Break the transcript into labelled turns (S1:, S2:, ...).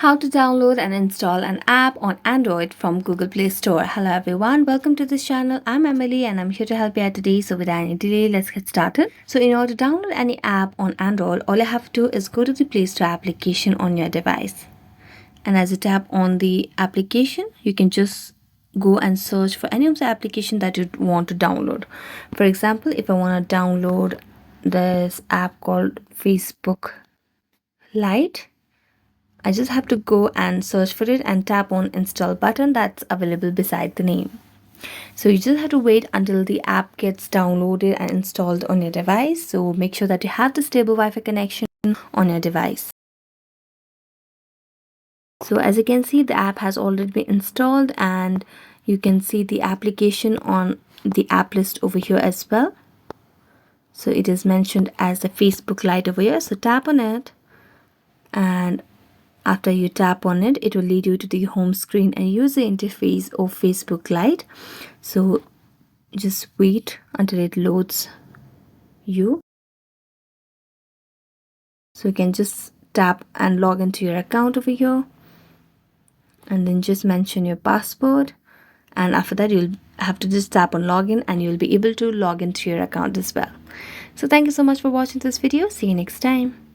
S1: How to download and install an app on Android from Google Play Store. Hello everyone, welcome to this channel. I'm Emily and I'm here to help you out today. So without any delay, let's get started. So in order to download any app on Android, all you have to do is go to the Play Store application on your device. And as you tap on the application, you can just go and search for any of the application that you want to download. For example, if I want to download this app called Facebook Lite, I just have to go and search for it and tap on install button that's available beside the name. So you just have to wait until the app gets downloaded and installed on your device. So make sure that you have the stable Wi-Fi connection on your device. So as you can see, the app has already been installed and you can see the application on the app list over here as well. So it is mentioned as the Facebook Lite over here. So tap on it, and after you tap on it, it will lead you to the home screen and user interface of Facebook Lite. So just wait until it loads you. So you can just tap and log into your account over here, and then just mention your password, and after that you'll have to just tap on login and you'll be able to log into your account as well. So thank you so much for watching this video. See you next time.